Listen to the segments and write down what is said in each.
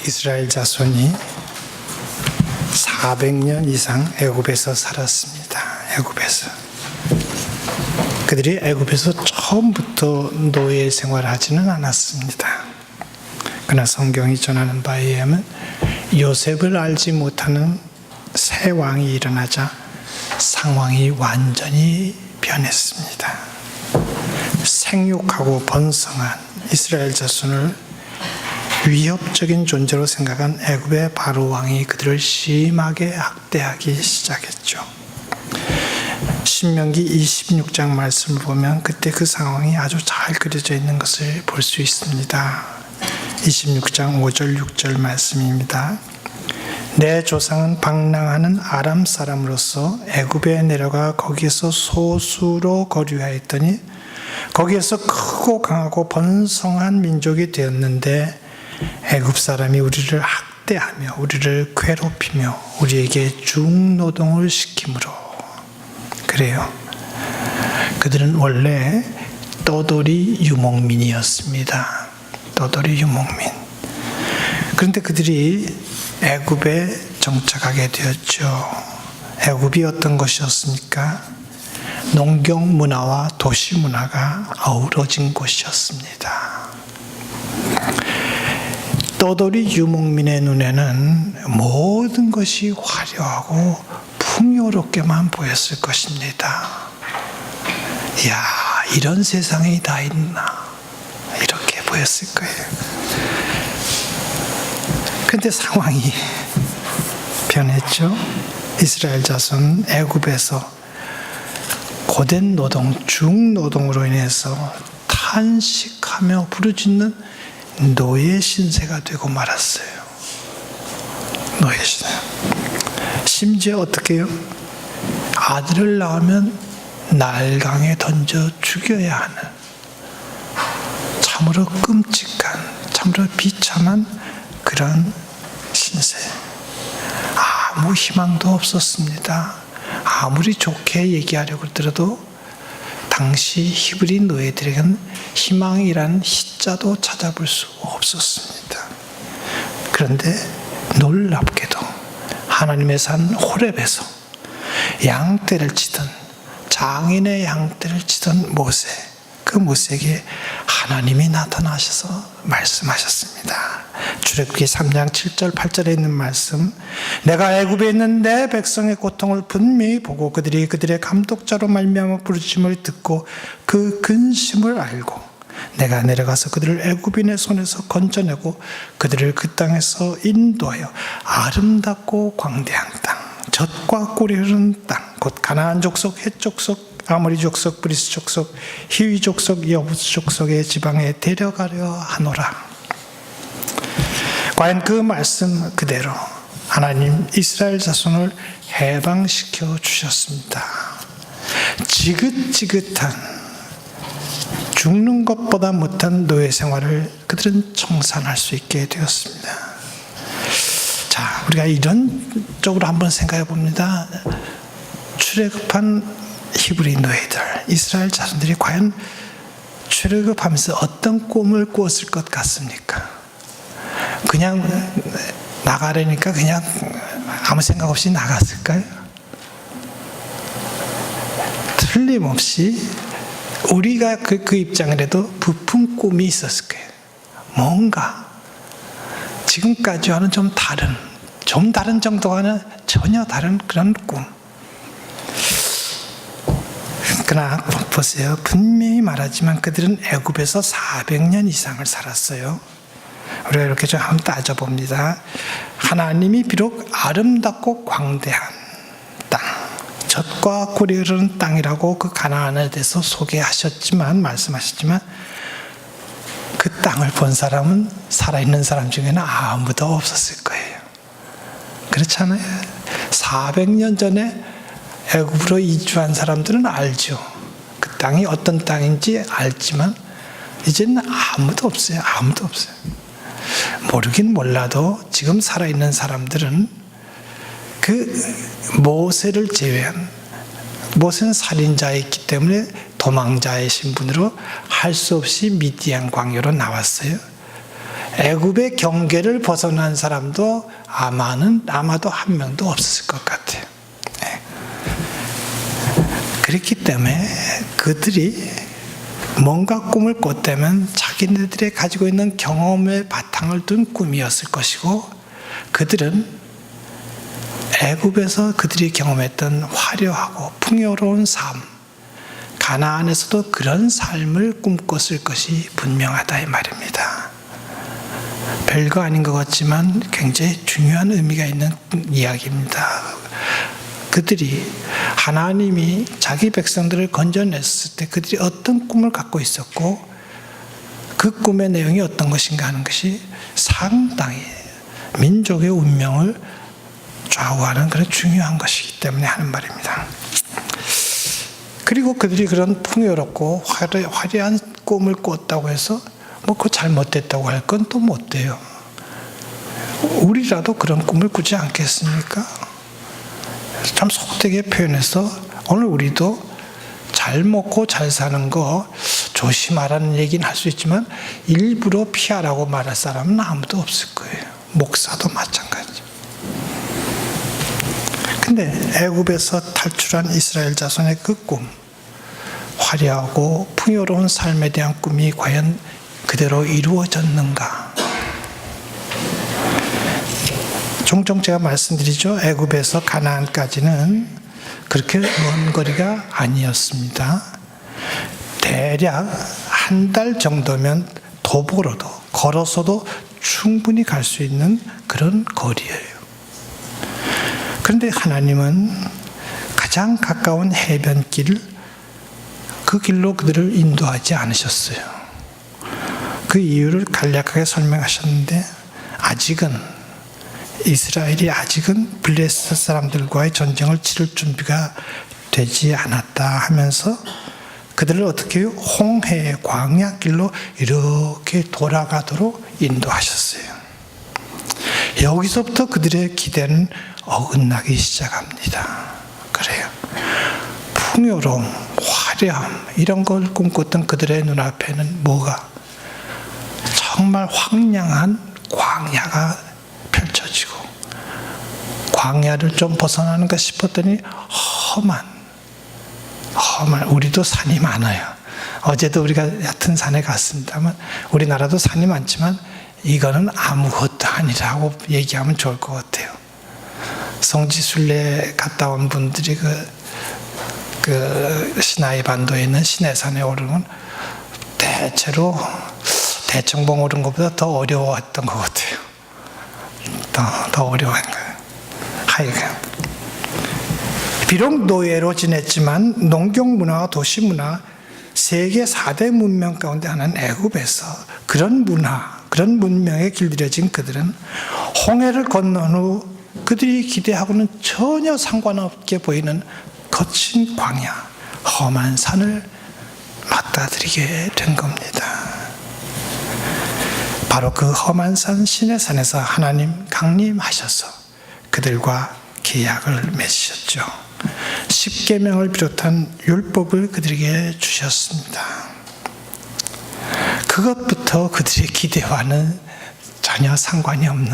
이스라엘 자손이 400년 이상 애굽에서 살았습니다. 애굽에서. 그들이 애굽에서 처음부터 노예 생활하지는 않았습니다. 그러나 성경이 전하는 바에 의하면 요셉을 알지 못하는 새 왕이 일어나자 상황이 완전히 변했습니다. 생육하고 번성한 이스라엘 자손을 위협적인 존재로 생각한 애굽의 바로 왕이 그들을 심하게 학대하기 시작했죠. 신명기 26장 말씀을 보면 그때 그 상황이 아주 잘 그려져 있는 것을 볼 수 있습니다. 26장 5절 6절 말씀입니다. 내 조상은 방랑하는 아람 사람으로서 애굽에 내려가 거기에서 소수로 거류하였더니 거기에서 크고 강하고 번성한 민족이 되었는데 애굽 사람이 우리를 학대하며 우리를 괴롭히며 우리에게 중노동을 시키므로. 그래요. 그들은 원래 떠돌이 유목민이었습니다. 떠돌이 유목민. 그런데 그들이 애굽에 정착하게 되었죠. 애굽이 어떤 것이었습니까? 농경 문화와 도시 문화가 어우러진 곳이었습니다. 떠돌이 유목민의 눈에는 모든 것이 화려하고 풍요롭게만 보였을 것입니다. 이야, 이런 세상이 다 있나? 이렇게 보였을 거예요. 그런데 상황이 변했죠. 이스라엘 자손 애굽에서 고된 노동, 중노동으로 인해서 탄식하며 부르짖는 노예 신세가 되고 말았어요. 노예 신세. 심지어 어떻게 해요? 아들을 낳으면 날강에 던져 죽여야 하는 참으로 끔찍한, 참으로 비참한 그런 신세. 아무 희망도 없었습니다. 아무리 좋게 얘기하려고 하더라도 당시 히브리 노예들에게는 희망이라는 희자도 찾아볼 수 없었습니다. 그런데 놀랍게도 하나님의 산 호렙에서 양떼를 치던, 장인의 양떼를 치던 모세, 그 모세에게 하나님이 나타나셔서 말씀하셨습니다. 출애굽기 3장 7절 8절에 있는 말씀, 내가 애굽에 있는 내 백성의 고통을 분명히 보고 그들이 그들의 감독자로 말미암아 부르짖음을 듣고 그 근심을 알고 내가 내려가서 그들을 애굽인의 손에서 건져내고 그들을 그 땅에서 인도하여 아름답고 광대한 땅, 젖과 꿀이 흐르는 땅, 곧 가나안 족속, 헷 족속, 아모리 족속, 브리스 족속, 히위 족속, 여부스 족속의 지방에 데려가려 하노라. 과연 그 말씀 그대로 하나님 이스라엘 자손을 해방시켜 주셨습니다. 지긋지긋한 죽는 것보다 못한 노예 생활을 그들은 청산할 수 있게 되었습니다. 자, 우리가 이런 쪽으로 한번 생각해 봅니다. 출애굽한 히브리 노예들, 이스라엘 자손들이 과연 출애굽하면서 어떤 꿈을 꾸었을 것 같습니까? 그냥 나가려니까 그냥 아무 생각 없이 나갔을까요? 틀림없이 우리가 그 입장이라도 부푼 꿈이 있었을 거예요. 뭔가 지금까지와는 좀 다른 정도와는 전혀 다른 그런 꿈. 그러나 보세요. 분명히 말하지만 그들은 애굽에서 400년 이상을 살았어요. 우리가 이렇게 좀 한번 따져봅니다. 하나님이 비록 아름답고 광대한 땅, 젖과 꿀이 흐르는 땅이라고 그 가나안에 대해서 소개하셨지만, 말씀하셨지만 그 땅을 본 사람은 살아있는 사람 중에는 아무도 없었을 거예요. 그렇잖아요. 400년 전에 애굽으로 이주한 사람들은 알죠. 그 땅이 어떤 땅인지 알지만 이제는 아무도 없어요. 아무도 없어요. 모르긴 몰라도 지금 살아있는 사람들은 그 모세를 제외한, 모세는 살인자였기 때문에 도망자의 신분으로 할 수 없이 미디안 광야로 나왔어요. 애굽의 경계를 벗어난 사람도 아마도 한 명도 없었을 것 같아요. 네. 그렇기 때문에 그들이 뭔가 꿈을 꿨다면 자기네들이 가지고 있는 경험의 바탕을 둔 꿈이었을 것이고, 그들은 애굽에서 그들이 경험했던 화려하고 풍요로운 삶, 가나안에서도 그런 삶을 꿈꿨을 것이 분명하다 이 말입니다. 별거 아닌 것 같지만 굉장히 중요한 의미가 있는 이야기입니다. 그들이 하나님이 자기 백성들을 건져냈을 때 그들이 어떤 꿈을 갖고 있었고 그 꿈의 내용이 어떤 것인가 하는 것이 상당히 민족의 운명을 좌우하는 그런 중요한 것이기 때문에 하는 말입니다. 그리고 그들이 그런 풍요롭고 화려한 꿈을 꿨다고 해서 그거 잘못됐다고 할 건 또 못 돼요. 우리라도 그런 꿈을 꾸지 않겠습니까? 참 속되게 표현해서 오늘 우리도 잘 먹고 잘 사는 거 조심하라는 얘기는 할 수 있지만 일부러 피하라고 말할 사람은 아무도 없을 거예요. 목사도 마찬가지. 근데 애굽에서 탈출한 이스라엘 자손의 그 꿈, 화려하고 풍요로운 삶에 대한 꿈이 과연 그대로 이루어졌는가? 종종 제가 말씀드리죠. 애굽에서 가나안까지는 그렇게 먼 거리가 아니었습니다. 대략 한 달 정도면 도보로도 걸어서도 충분히 갈 수 있는 그런 거리예요. 그런데 하나님은 가장 가까운 해변길, 그 길로 그들을 인도하지 않으셨어요. 그 이유를 간략하게 설명하셨는데, 이스라엘이 아직은 블레셋 사람들과의 전쟁을 치를 준비가 되지 않았다 하면서 그들을 어떻게 해요? 홍해의 광야길로 이렇게 돌아가도록 인도하셨어요. 여기서부터 그들의 기대는 어긋나기 시작합니다. 그래요. 풍요로움, 화려함 이런 걸 꿈꿨던 그들의 눈앞에는 뭐가? 정말 황량한 광야가 펼쳐지고, 광야를 좀 벗어나는가 싶었더니 험한, 우리도 산이 많아요. 어제도 우리가 얕은 산에 갔습니다만 우리나라도 산이 많지만 이거는 아무것도 아니라고 얘기하면 좋을 것 같아요. 성지순례 갔다 온 분들이 그 시나이 반도에 있는 시내산에 오르면 대체로 대청봉 오른 것보다 더 어려웠던 것 같아요. 더 어려운 거예요. 하여간 비록 노예로 지냈지만 농경문화와 도시문화 세계 4대 문명 가운데 하나는 애굽에서 그런 문화, 그런 문명에 길들여진 그들은 홍해를 건넌 후 그들이 기대하고는 전혀 상관없게 보이는 거친 광야, 험한 산을 맞닥뜨리게 된 겁니다. 바로 그 험한 산 시내산에서 하나님 강림하셔서 그들과 계약을 맺으셨죠. 십계명을 비롯한 율법을 그들에게 주셨습니다. 그것부터 그들의 기대와는 전혀 상관이 없는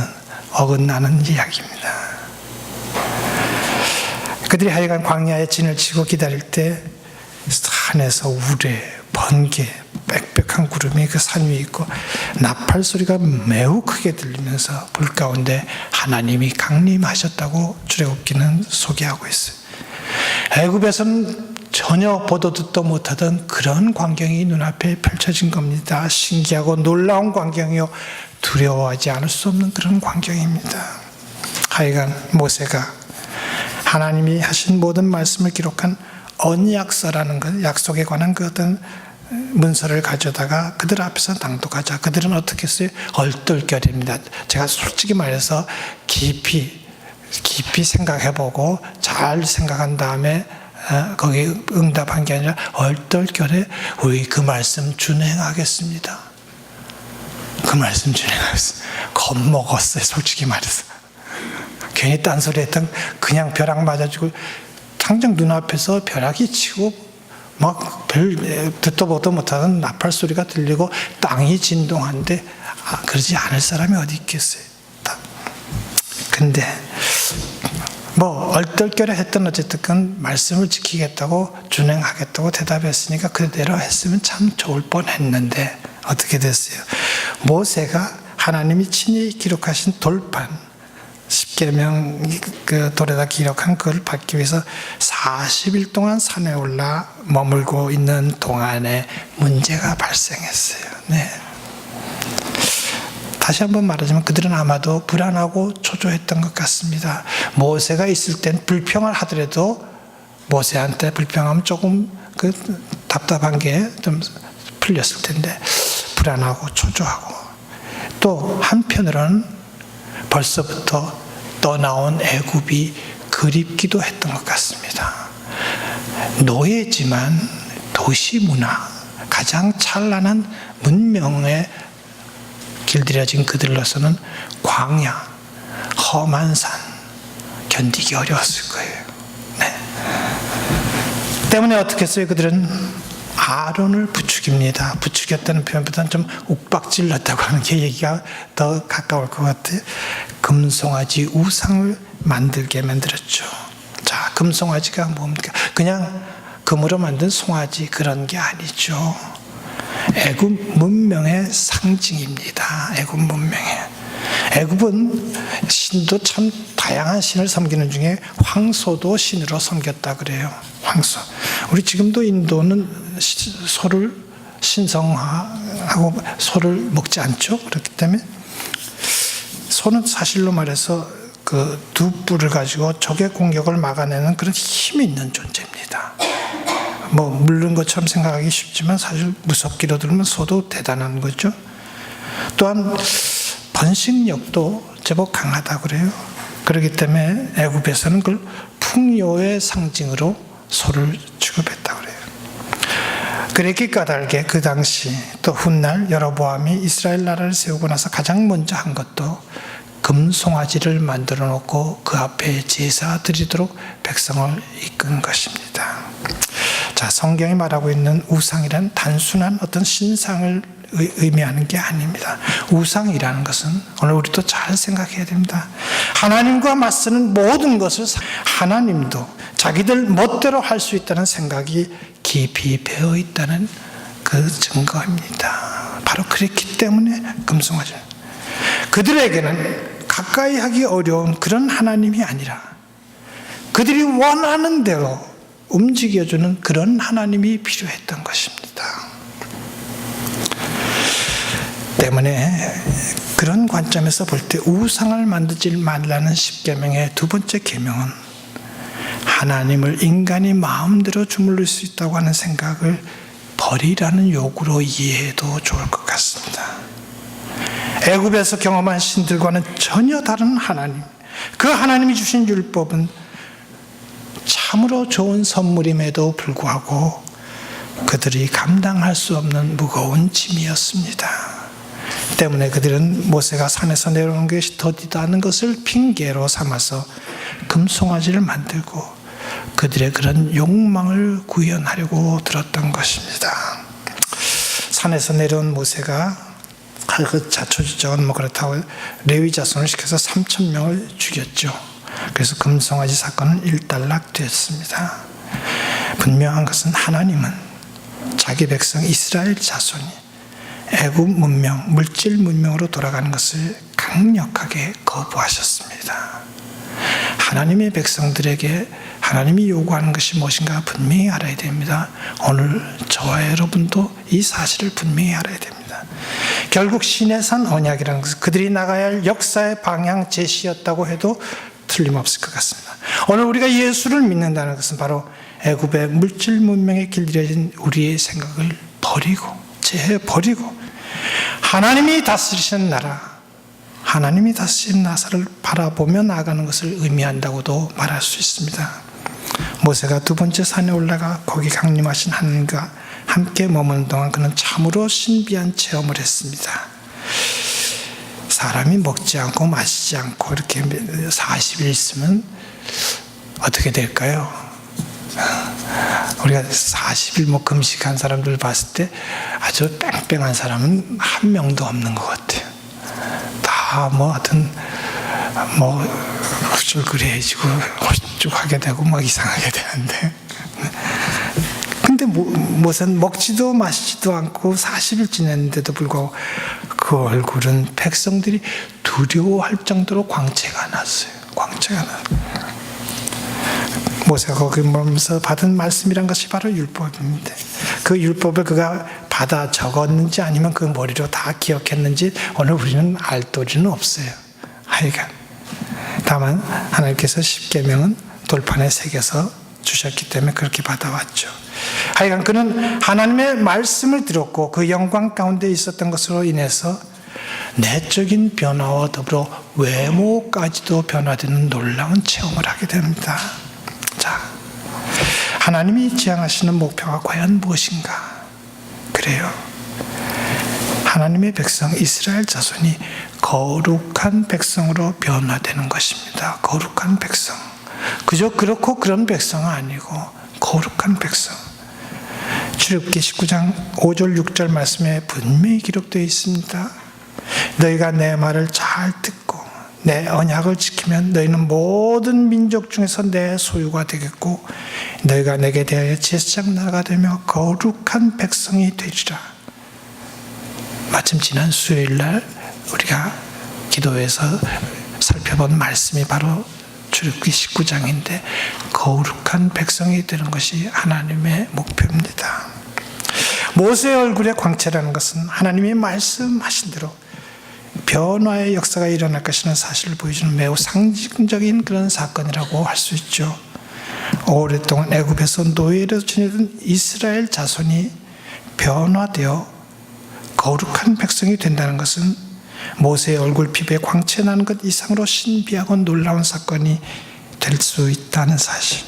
어긋나는 이야기입니다. 그들이 하여간 광야에 진을 치고 기다릴 때 산에서 우레, 번개, 빽빽한 구름이 그 산 위에 있고 나팔 소리가 매우 크게 들리면서 불 가운데 하나님이 강림하셨다고 출애굽기는 소개하고 있어요. 애굽에서는 전혀 보도 듣도 못하던 그런 광경이 눈앞에 펼쳐진 겁니다. 신기하고 놀라운 광경이요, 두려워하지 않을 수 없는 그런 광경입니다. 하여간 모세가 하나님이 하신 모든 말씀을 기록한 언약서라는 것, 약속에 관한 그 어떤 문서를 가져다가 그들 앞에서 낭독하자. 그들은 어떻게 했어요? 얼떨결입니다. 제가 솔직히 말해서 깊이 생각해보고 잘 생각한 다음에 거기 응답한 게 아니라 얼떨결에 우리 그 말씀 준행하겠습니다. 그 말씀 준행하겠습니다. 겁먹었어요, 솔직히 말해서. 괜히 딴소리 했던, 그냥 벼락 맞아주고 당장 눈앞에서 벼락이 치고 막 별 듣도 보도 못하는 나팔 소리가 들리고 땅이 진동하는데 그러지 않을 사람이 어디 있겠어요. 근데 얼떨결에 했던 어쨌든 말씀을 지키겠다고 준행하겠다고 대답했으니까 그대로 했으면 참 좋을 뻔했는데 어떻게 됐어요? 모세가 하나님이 친히 기록하신 돌판 10계명 그 돌에다 기록한 그걸 받기 위해서 40일 동안 산에 올라 머물고 있는 동안에 문제가 발생했어요. 네. 다시 한번 말하자면 그들은 아마도 불안하고 초조했던 것 같습니다. 모세가 있을 땐 불평을 하더라도 모세한테 불평하면 조금 답답한 게 좀 풀렸을 텐데 불안하고 초조하고 또 한편으로는 벌써부터 떠나온 애굽이 그립기도 했던 것 같습니다. 노예지만 도시 문화, 가장 찬란한 문명에 길들여진 그들로서는 광야, 험한 산 견디기 어려웠을 거예요. 네. 때문에 어떻게 했어요? 그들은 아론을 부추깁니다. 부추겼다는 표현보다는 좀 욱박질렀다고 하는 게 얘기가 더 가까울 것 같아요. 금송아지 우상을 만들게 만들었죠. 자, 금송아지가 뭡니까? 그냥 금으로 만든 송아지 그런 게 아니죠. 애굽 문명의 상징입니다. 애굽 문명의. 애굽은 신도 참 다양한 신을 섬기는 중에 황소도 신으로 섬겼다 그래요. 황소. 우리 지금도 인도는 소를 신성화하고 소를 먹지 않죠. 그렇기 때문에 소는 사실로 말해서 그 두 뿔을 가지고 적의 공격을 막아내는 그런 힘이 있는 존재입니다. 물른 것처럼 생각하기 쉽지만 사실 무섭기로 들으면 소도 대단한 거죠. 또한 번식력도 제법 강하다 그래요. 그렇기 때문에 애굽에서는 그걸 풍요의 상징으로 소를 취급했다 그래요. 그랬기 까닭에 그 당시 또 훗날 여로보암이 이스라엘 나라를 세우고 나서 가장 먼저 한 것도 금송아지를 만들어 놓고 그 앞에 제사 드리도록 백성을 이끈 것입니다. 자, 성경이 말하고 있는 우상이란 단순한 어떤 신상을 의미하는 게 아닙니다. 우상이라는 것은 오늘 우리도 잘 생각해야 됩니다. 하나님과 맞서는 모든 것을 하나님도 자기들 멋대로 할 수 있다는 생각이 깊이 배어 있다는 그 증거입니다. 바로 그랬기 때문에 금송아지. 그들에게는 가까이 하기 어려운 그런 하나님이 아니라 그들이 원하는 대로 움직여주는 그런 하나님이 필요했던 것입니다. 때문에 그런 관점에서 볼 때 우상을 만들지 말라는 10계명의 두 번째 계명은 하나님을 인간이 마음대로 주물릴 수 있다고 하는 생각을 버리라는 요구로 이해해도 좋을 것 같습니다. 애굽에서 경험한 신들과는 전혀 다른 하나님, 그 하나님이 주신 율법은 참으로 좋은 선물임에도 불구하고 그들이 감당할 수 없는 무거운 짐이었습니다. 때문에 그들은 모세가 산에서 내려오는 것이 더디다 하는 것을 핑계로 삼아서 금송아지를 만들고 그들의 그런 욕망을 구현하려고 들었던 것입니다. 산에서 내려온 모세가 그 자초지종은 그렇다고 레위 자손을 시켜서 3,000명을 죽였죠. 그래서 금송아지 사건은 일단락되었습니다. 분명한 것은 하나님은 자기 백성 이스라엘 자손이 애굽 문명, 물질 문명으로 돌아가는 것을 강력하게 거부하셨습니다. 하나님의 백성들에게 하나님이 요구하는 것이 무엇인가 분명히 알아야 됩니다. 오늘 저와 여러분도 이 사실을 분명히 알아야 됩니다. 결국 시내산 언약이라는 것은 그들이 나가야 할 역사의 방향 제시였다고 해도 틀림없을 것 같습니다. 오늘 우리가 예수를 믿는다는 것은 바로 애굽의 물질 문명에 길들여진 우리의 생각을 버리고 제해버리고 하나님이 다스리시는 나라, 하나님이 다스리는 나라를 바라보며 나아가는 것을 의미한다고도 말할 수 있습니다. 모세가 두 번째 산에 올라가 거기 강림하신 하나님과 함께 머무는 동안 그는 참으로 신비한 체험을 했습니다. 사람이 먹지 않고 마시지 않고 이렇게 40일 있으면 어떻게 될까요? 우리가 40일 금식한 사람들 봤을 때 아주 뺑뺑한 사람은 한 명도 없는 것 같아요. 하여튼 후줄그레해지고 홀쭉하게 되고 막 이상하게 되는데, 근데 무슨 먹지도 마시지도 않고 40일 지냈는데도 불구하고 그 얼굴은 백성들이 두려워할 정도로 광채가 났어요. 광채가 났어요. 모세가 거기 머물면서 받은 말씀이란 것이 바로 율법입니다. 그 율법을 그가 받아 적었는지 아니면 그 머리로 다 기억했는지 오늘 우리는 알 도리는 없어요. 하여간 다만 하나님께서 십계명은 돌판에 새겨서 주셨기 때문에 그렇게 받아왔죠. 하여간 그는 하나님의 말씀을 들었고 그 영광 가운데 있었던 것으로 인해서 내적인 변화와 더불어 외모까지도 변화되는 놀라운 체험을 하게 됩니다. 자, 하나님이 지향하시는 목표가 과연 무엇인가? 그래요. 하나님의 백성 이스라엘 자손이 거룩한 백성으로 변화되는 것입니다. 거룩한 백성. 그저 그렇고 그런 백성은 아니고 거룩한 백성. 출애굽기 19장 5절 6절 말씀에 분명히 기록되어 있습니다. 너희가 내 말을 잘 듣고 내 언약을 지키면 너희는 모든 민족 중에서 내 소유가 되겠고 너희가 내게 대하여 제사장 나라가 되며 거룩한 백성이 되리라. 마침 지난 수요일날 우리가 기도회에서 살펴본 말씀이 바로 출애굽기 19장인데 거룩한 백성이 되는 것이 하나님의 목표입니다. 모세의 얼굴의 광채라는 것은 하나님이 말씀하신 대로 변화의 역사가 일어날 것이라는 사실을 보여주는 매우 상징적인 그런 사건이라고 할 수 있죠. 오랫동안 애굽에서 노예로 지내던 이스라엘 자손이 변화되어 거룩한 백성이 된다는 것은 모세의 얼굴 피부에 광채 나는 것 이상으로 신비하고 놀라운 사건이 될 수 있다는 사실.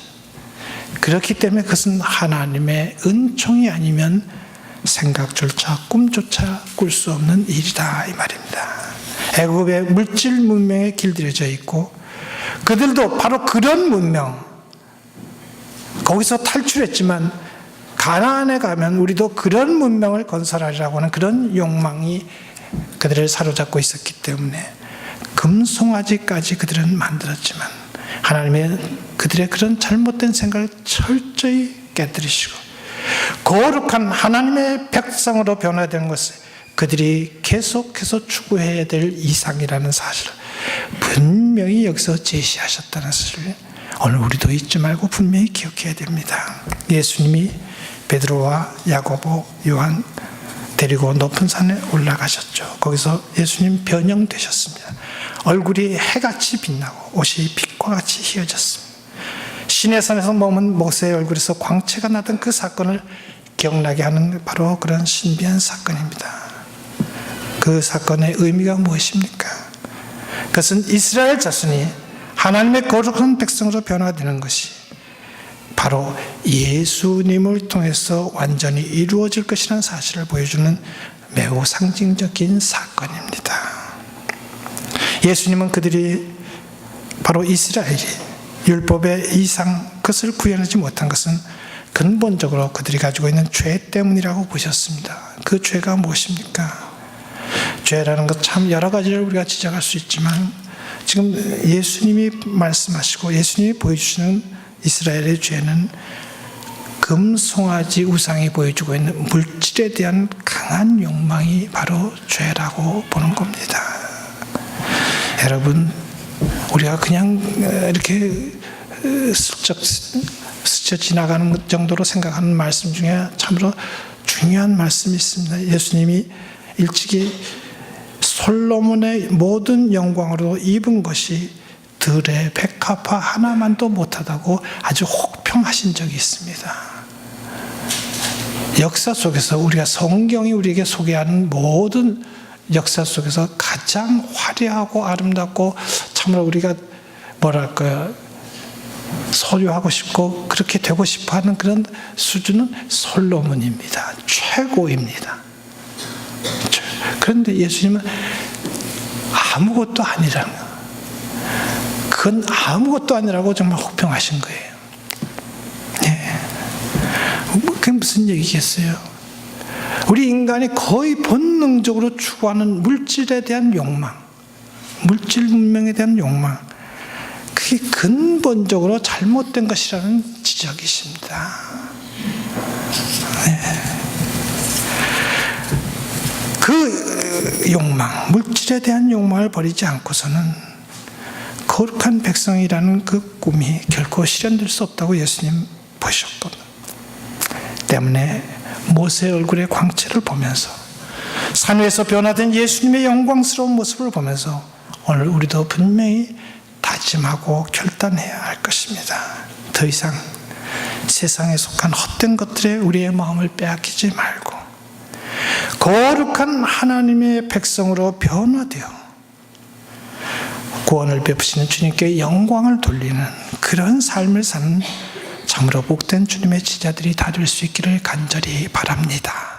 그렇기 때문에 그것은 하나님의 은총이 아니면 생각조차 꿈조차 꿀 수 없는 일이다 이 말입니다. 애굽의 물질 문명에 길들여져 있고 그들도 바로 그런 문명, 거기서 탈출했지만 가나안에 가면 우리도 그런 문명을 건설하리라고 하는 그런 욕망이 그들을 사로잡고 있었기 때문에 금송아지까지 그들은 만들었지만 하나님의 그들의 그런 잘못된 생각을 철저히 깨뜨리시고 거룩한 하나님의 백성으로 변화되는 것을 그들이 계속해서 추구해야 될 이상이라는 사실을 분명히 여기서 제시하셨다는 사실을 오늘 우리도 잊지 말고 분명히 기억해야 됩니다. 예수님이 베드로와 야고보, 요한 데리고 높은 산에 올라가셨죠. 거기서 예수님 변형되셨습니다. 얼굴이 해같이 빛나고 옷이 빛과 같이 휘어졌습니다. 시내산에서 머문 모세의 얼굴에서 광채가 나던 그 사건을 기억나게 하는 바로 그런 신비한 사건입니다. 그 사건의 의미가 무엇입니까? 그것은 이스라엘 자손이 하나님의 거룩한 백성으로 변화되는 것이 바로 예수님을 통해서 완전히 이루어질 것이라는 사실을 보여주는 매우 상징적인 사건입니다. 예수님은 그들이 바로 이스라엘이 율법의 이상 그것을 구현하지 못한 것은 근본적으로 그들이 가지고 있는 죄 때문이라고 보셨습니다. 그 죄가 무엇입니까? 죄라는 것 참 여러 가지를 우리가 지적할 수 있지만 지금 예수님이 말씀하시고 예수님이 보여주시는 이스라엘의 죄는 금송아지 우상이 보여주고 있는 물질에 대한 강한 욕망이 바로 죄라고 보는 겁니다. 여러분, 우리가 그냥 이렇게 스쳐 지나가는 정도로 생각하는 말씀 중에 참으로 중요한 말씀이 있습니다. 예수님이 일찍이 솔로몬의 모든 영광으로 입은 것이 들의 백합화 하나만도 못하다고 아주 혹평하신 적이 있습니다. 역사 속에서 우리가 성경이 우리에게 소개하는 모든 역사 속에서 가장 화려하고 아름답고 참으로 우리가 뭐랄까요, 소유하고 싶고 그렇게 되고 싶어하는 그런 수준은 솔로몬입니다. 최고입니다. 그런데 예수님은 아무것도 아니라는 거예요. 그건 아무것도 아니라고 정말 혹평하신 거예요. 네. 그게 무슨 얘기겠어요? 우리 인간이 거의 본능적으로 추구하는 물질에 대한 욕망, 물질 문명에 대한 욕망, 그게 근본적으로 잘못된 것이라는 지적이십니다. 네. 그 욕망, 물질에 대한 욕망을 버리지 않고서는 거룩한 백성이라는 그 꿈이 결코 실현될 수 없다고 예수님 보셨거든요. 때문에 모세의 얼굴의 광채를 보면서 산 위에서 변화된 예수님의 영광스러운 모습을 보면서 오늘 우리도 분명히 다짐하고 결단해야 할 것입니다. 더 이상 세상에 속한 헛된 것들에 우리의 마음을 빼앗기지 말고 거룩한 하나님의 백성으로 변화되어 구원을 베푸시는 주님께 영광을 돌리는 그런 삶을 사는 참으로 복된 주님의 지자들이 다 될 수 있기를 간절히 바랍니다.